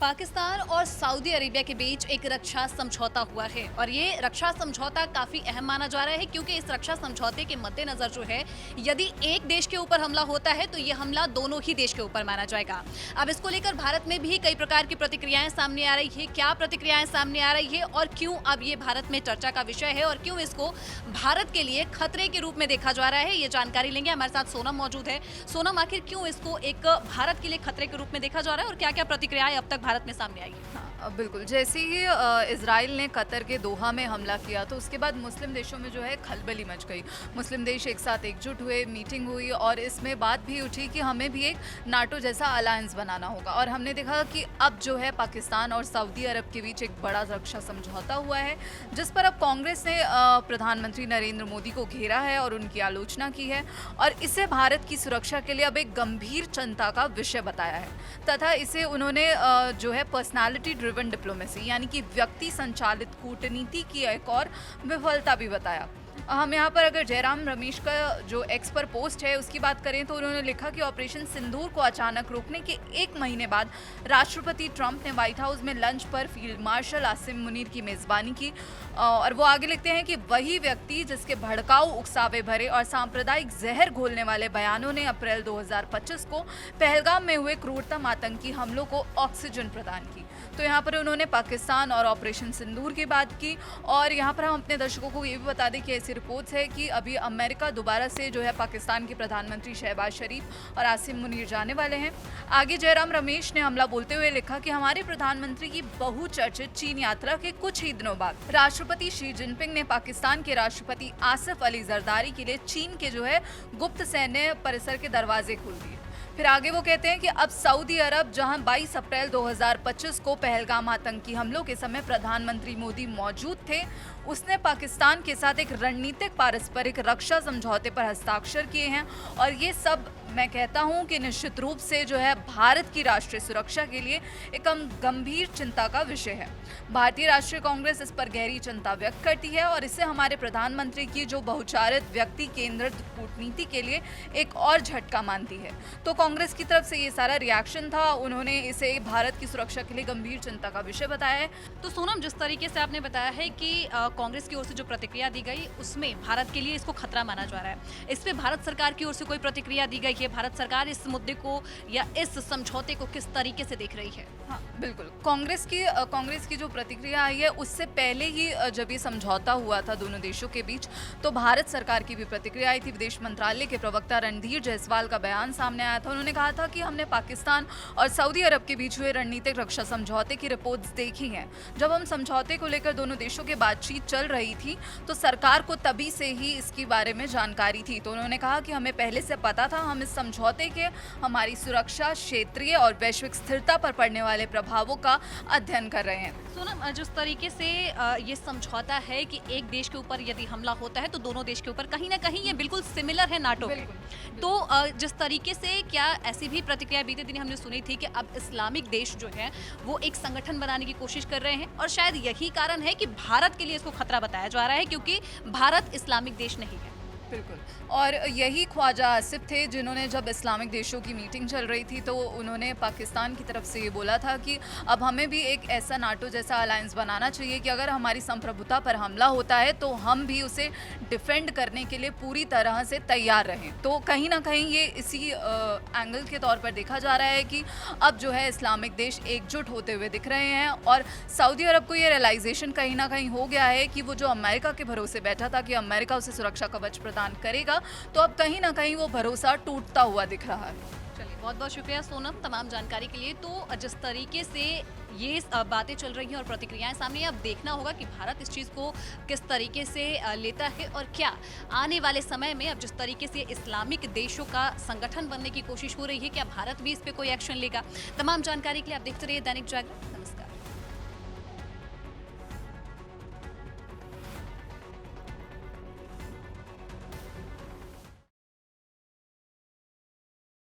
पाकिस्तान और Saudi Arabia के बीच एक रक्षा समझौता हुआ है और ये रक्षा समझौता काफी अहम माना जा रहा है क्योंकि इस रक्षा समझौते के मद्देनजर जो है यदि एक देश के ऊपर हमला होता है तो ये हमला दोनों ही देश के ऊपर माना जाएगा। अब इसको लेकर भारत में भी कई प्रकार की प्रतिक्रियाएं सामने आ रही है। क्या प्रतिक्रियाएं सामने आ रही है और क्यों अब ये भारत में चर्चा का विषय है और क्यों इसको भारत के लिए खतरे के रूप में देखा जा रहा है, ये जानकारी लेंगे। हमारे साथ सोनम मौजूद है। सोनम, आखिर क्यों इसको एक भारत के लिए खतरे के रूप में देखा जा रहा है और क्या क्या प्रतिक्रियाएं अब तक भारत में सामने आई है? बिल्कुल। जैसे ही इज़राइल ने कतर के दोहा में हमला किया तो उसके बाद मुस्लिम देशों में जो है खलबली मच गई। मुस्लिम देश एक साथ एकजुट हुए, मीटिंग हुई और इसमें बात भी उठी कि हमें भी एक नाटो जैसा अलायंस बनाना होगा। और हमने देखा कि अब जो है पाकिस्तान और सऊदी अरब के बीच एक बड़ा रक्षा समझौता हुआ है, जिस पर अब कांग्रेस ने प्रधानमंत्री नरेंद्र मोदी को घेरा है और उनकी आलोचना की है और इसे भारत की सुरक्षा के लिए अब एक गंभीर चिंता का विषय बताया है तथा इसे उन्होंने जो है पर्सनालिटी ड्रिवन डिप्लोमेसी यानी कि व्यक्ति संचालित कूटनीति की एक और विफलता भी बताया। हम यहाँ पर अगर जयराम रमेश का जो एक्स पर पोस्ट है उसकी बात करें तो उन्होंने लिखा कि ऑपरेशन सिंदूर को अचानक रोकने के एक महीने बाद राष्ट्रपति ट्रंप ने व्हाइट हाउस में लंच पर फील्ड मार्शल आसिम मुनीर की मेज़बानी की। और वो आगे लिखते हैं कि वही व्यक्ति जिसके भड़काऊ, उकसावे भरे और सांप्रदायिक जहर घोलने वाले बयानों ने अप्रैल 2025 को पहलगाम में हुए क्रूरतम आतंकी हमलों को ऑक्सीजन प्रदान की। तो यहाँ पर उन्होंने पाकिस्तान और ऑपरेशन सिंदूर की बात की। और यहाँ पर हम अपने दर्शकों को ये भी बता दें कि ऐसी रिपोर्ट्स है कि अभी अमेरिका दोबारा से जो है पाकिस्तान के प्रधानमंत्री शहबाज शरीफ और आसिम मुनीर जाने वाले हैं। आगे जयराम रमेश ने हमला बोलते हुए लिखा कि हमारे प्रधानमंत्री की बहुचर्चित चीन यात्रा के कुछ ही दिनों बाद राष्ट्रपति शी जिनपिंग ने पाकिस्तान के राष्ट्रपति आसिफ अली जरदारी के लिए चीन के जो है गुप्त सैन्य परिसर के दरवाजे खोल दिए। फिर आगे वो कहते हैं कि अब सऊदी अरब, जहां 22 अप्रैल 2025 को पहलगाम आतंकी हमलों के समय प्रधानमंत्री मोदी मौजूद थे, उसने पाकिस्तान के साथ एक रणनीतिक पारस्परिक रक्षा समझौते पर हस्ताक्षर किए हैं। और ये सब मैं कहता हूं कि निश्चित रूप से जो है भारत की राष्ट्रीय सुरक्षा के लिए एक गंभीर चिंता का विषय है। भारतीय राष्ट्रीय कांग्रेस इस पर गहरी चिंता व्यक्त करती है और इसे हमारे प्रधानमंत्री की जो बहुचारित व्यक्ति केंद्रित कूटनीति के लिए एक और झटका मानती है। तो कांग्रेस की तरफ से ये सारा रिएक्शन था, उन्होंने इसे भारत की सुरक्षा के लिए गंभीर चिंता का विषय बताया है। तो सोनम, जिस तरीके से आपने बताया है कि कांग्रेस की ओर से जो प्रतिक्रिया दी गई उसमें भारत के लिए इसको खतरा माना जा रहा है, इस पे भारत सरकार की ओर से कोई प्रतिक्रिया दी गई है? भारत सरकार इस मुद्दे को या इस समझौते को किस तरीके से देख रही है? हाँ बिल्कुल। कांग्रेस की जो प्रतिक्रिया आई है उससे पहले ही जब ये समझौता हुआ था दोनों देशों के बीच तो भारत सरकार की भी प्रतिक्रिया आई थी। विदेश मंत्रालय के प्रवक्ता रणधीर जायसवाल का बयान सामने आया था। उन्होंने कहा था कि हमने पाकिस्तान और सऊदी अरब के बीच हुए रणनीतिक रक्षा समझौते की रिपोर्ट्स देखी हैं। जब हम समझौते को लेकर दोनों देशों की बातचीत चल रही थी तो सरकार को तभी से ही इसके बारे में जानकारी थी। तो उन्होंने कहा कि हमें पहले से पता था, हम इस समझौते के हमारी सुरक्षा, क्षेत्रीय और वैश्विक स्थिरता पर पड़ने वाले प्रभावों का अध्ययन कर रहे हैं। सोनम, जिस तरीके से ये समझौता है कि एक देश के ऊपर यदि हमला होता है तो दोनों देश के ऊपर, कहीं ना कहीं ये बिल्कुल सिमिलर है नाटो के। तो जिस तरीके से, क्या ऐसी भी प्रतिक्रिया बीते दिन हमने सुनी थी कि अब इस्लामिक देश जो है वो एक संगठन बनाने की कोशिश कर रहे हैं और शायद यही कारण है कि भारत के लिए इसको खतरा बताया जा रहा है क्योंकि भारत इस्लामिक देश नहीं है। बिल्कुल। और यही ख्वाजा आसिफ थे जिन्होंने, जब इस्लामिक देशों की मीटिंग चल रही थी तो उन्होंने पाकिस्तान की तरफ से ये बोला था कि अब हमें भी एक ऐसा नाटो जैसा अलायंस बनाना चाहिए कि अगर हमारी संप्रभुता पर हमला होता है तो हम भी उसे डिफेंड करने के लिए पूरी तरह से तैयार रहें। तो कहीं ना कहीं ये इसी एंगल के तौर पर देखा जा रहा है कि अब जो है इस्लामिक देश एकजुट होते हुए दिख रहे हैं और सऊदी अरब को ये रियलाइजेशन कहीं ना कहीं हो गया है कि वो जो अमेरिका के भरोसे बैठा था कि अमेरिका उसे सुरक्षा कवच प्रदान करेगा, तो अब कहीं ना कहीं वो भरोसा टूटता हुआ दिख रहा है। चलिए, बहुत बहुत शुक्रिया सोनम तमाम जानकारी के लिए। तो जिस तरीके से ये बातें चल रही हैं और प्रतिक्रियाएं सामने, अब देखना होगा कि भारत इस चीज़ को किस तरीके से लेता है और क्या आने वाले समय में अब जिस तरीके से इस्लामिक देशों का संगठन बनने की कोशिश हो रही है, क्या भारत भी इस पे कोई एक्शन लेगा? तमाम जानकारी के लिए आप देखते रहिए दैनिक जागरण। नमस्कार।